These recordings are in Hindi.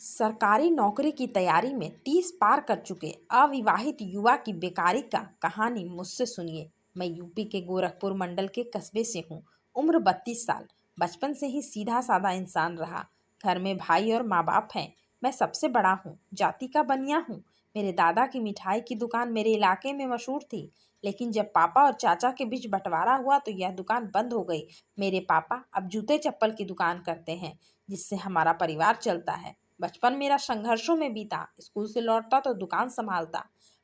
सरकारी नौकरी की तैयारी में 30 पार कर चुके अविवाहित युवा की बेकारी का कहानी मुझसे सुनिए। मैं यूपी के गोरखपुर मंडल के कस्बे से हूँ। उम्र 32 साल। बचपन से ही सीधा साधा इंसान रहा। घर में भाई और माँ बाप हैं। मैं सबसे बड़ा हूँ। जाति का बनिया हूँ। मेरे दादा की मिठाई की दुकान मेरे इलाके में मशहूर थी, लेकिन जब पापा और चाचा के बीच बंटवारा हुआ तो यह दुकान बंद हो गई। मेरे पापा अब जूते चप्पल की दुकान करते हैं, जिससे हमारा परिवार चलता है। बचपन मेरा संघर्षों में बीता। स्कूल से लौटता तो दुकान संभालता।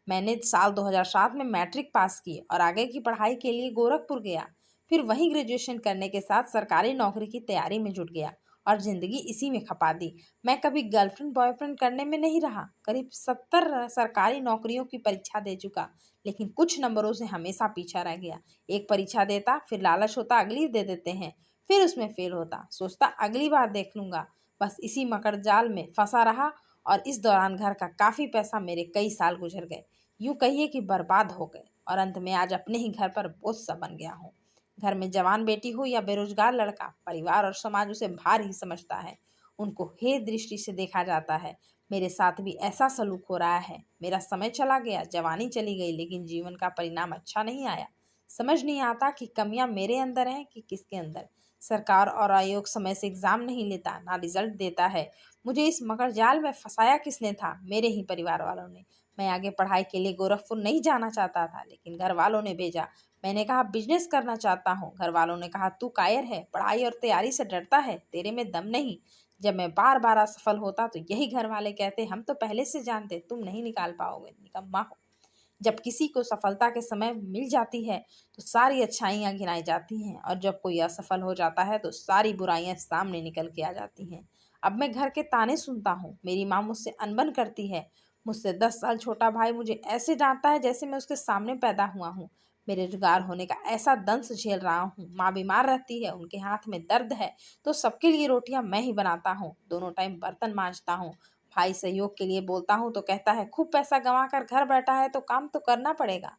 मैंने साल 2007 में मैट्रिक पास की और आगे की पढ़ाई के लिए गोरखपुर गया। फिर वहीं ग्रेजुएशन करने के साथ सरकारी नौकरी की तैयारी में जुट गया और जिंदगी इसी में खपा दी। मैं कभी गर्लफ्रेंड बॉयफ्रेंड करने में नहीं रहा। करीब 70 सरकारी नौकरियों की परीक्षा दे चुका, लेकिन कुछ नंबरों से हमेशा पीछा रह गया। एक परीक्षा देता, फिर लालच होता अगली दे देते हैं, फिर उसमें फेल होता, सोचता अगली बार देख लूंगा। बस इसी मकर जाल में फंसा रहा और इस दौरान घर का काफ़ी पैसा मेरे कई साल गुजर गए। यूँ कहिए कि बर्बाद हो गए और अंत में आज अपने ही घर पर बोझ सा बन गया हूँ। घर में जवान बेटी हो या बेरोजगार लड़का, परिवार और समाज उसे भार ही समझता है। उनको हे दृष्टि से देखा जाता है। मेरे साथ भी ऐसा सलूक हो रहा है। मेरा समय चला गया, जवानी चली गई, लेकिन जीवन का परिणाम अच्छा नहीं आया। समझ नहीं आता कि कमियां मेरे अंदर हैं कि किसके अंदर। सरकार और आयोग समय से एग्जाम नहीं लेता, ना रिजल्ट देता है। मुझे इस मगर जाल में फंसाया किसने था? मेरे ही परिवार वालों ने। मैं आगे पढ़ाई के लिए गोरखपुर नहीं जाना चाहता था, लेकिन घर वालों ने भेजा। मैंने कहा बिजनेस करना चाहता हूँ। घर वालों ने कहा तू कायर है, पढ़ाई और तैयारी से डरता है, तेरे में दम नहीं। जब मैं बार बार असफल होता तो यही घर वाले कहते हम तो पहले से जानते तुम नहीं निकाल पाओगे, निकम्मा हो। जब किसी को सफलता के समय मिल जाती है तो सारी अच्छाइयाँ गिनाई जाती हैं, और जब कोई असफल हो जाता है तो सारी बुराइयां सामने निकल के आ जाती हैं। अब मैं घर के ताने सुनता हूँ। मेरी माँ मुझसे अनबन करती है। मुझसे 10 साल छोटा भाई मुझे ऐसे डांटता है जैसे मैं उसके सामने पैदा हुआ हूँ। बेरोजगार होने का ऐसा दंश झेल रहा हूँ। माँ बीमार रहती है, उनके हाथ में दर्द है तो सबके लिए रोटियां मैं ही बनाता हूँ, दोनों टाइम बर्तन मांजता हूँ। भाई सहयोग के लिए बोलता हूँ तो कहता है खूब पैसा कमा कर घर बैठा है तो काम तो करना पड़ेगा।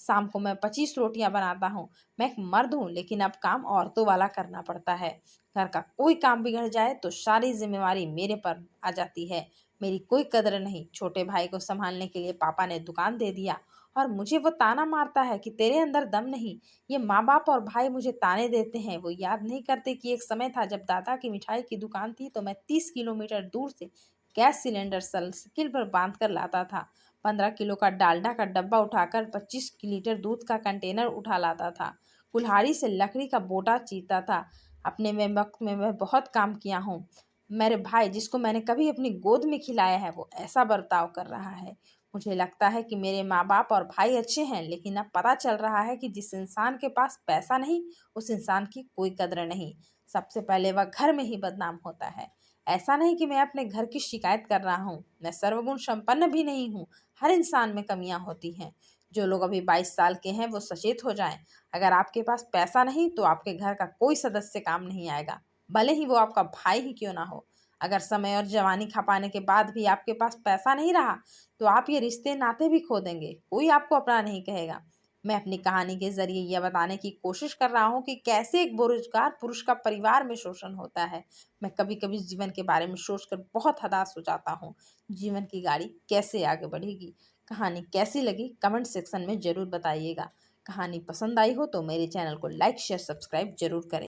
शाम को मैं 25 रोटियां बनाता हूँ। मैं एक मर्द हूँ, लेकिन अब काम औरतों वाला करना पड़ता है। घर का कोई काम बिगड़ जाए तो सारी जिम्मेवारी मेरे पर आ जाती है। मेरी कोई कदर नहीं। छोटे भाई को संभालने के लिए पापा ने दुकान दे दिया और मुझे वो ताना मारता है कि तेरे अंदर दम नहीं। ये माँ बाप और भाई मुझे ताने देते हैं। वो याद नहीं करते कि एक समय था जब दादा की मिठाई की दुकान थी तो मैं 30 किलोमीटर दूर से गैस सिलेंडर साइकिल पर बांध कर लाता था। 15 किलो का डालडा का डब्बा उठाकर 25 लीटर दूध का कंटेनर उठा लाता था। कुल्हाड़ी से लकड़ी का बोटा चीरता था। अपने में वक्त में मैं बहुत काम किया हूँ। मेरे भाई जिसको मैंने कभी अपनी गोद में खिलाया है वो ऐसा बर्ताव कर रहा है। मुझे लगता है कि मेरे माँ बाप और भाई अच्छे हैं, लेकिन अब पता चल रहा है कि जिस इंसान के पास पैसा नहीं उस इंसान की कोई कदर नहीं। सबसे पहले वह घर में ही बदनाम होता है। ऐसा नहीं कि मैं अपने घर की शिकायत कर रहा हूँ। मैं सर्वगुण संपन्न भी नहीं हूँ। हर इंसान में कमियां होती हैं। जो लोग अभी 22 साल के हैं वो सचेत हो जाएं। अगर आपके पास पैसा नहीं तो आपके घर का कोई सदस्य काम नहीं आएगा, भले ही वो आपका भाई ही क्यों ना हो। अगर समय और जवानी खपाने के बाद भी आपके पास पैसा नहीं रहा तो आप ये रिश्ते नाते भी खो देंगे। कोई आपको अपना नहीं कहेगा। मैं अपनी कहानी के जरिए यह बताने की कोशिश कर रहा हूँ कि कैसे एक बेरोजगार पुरुष का परिवार में शोषण होता है। मैं कभी कभी जीवन के बारे में सोचकर बहुत हताश हो जाता हूँ। जीवन की गाड़ी कैसे आगे बढ़ेगी? कहानी कैसी लगी कमेंट सेक्शन में ज़रूर बताइएगा। कहानी पसंद आई हो तो मेरे चैनल को लाइक शेयर सब्सक्राइब जरूर करें।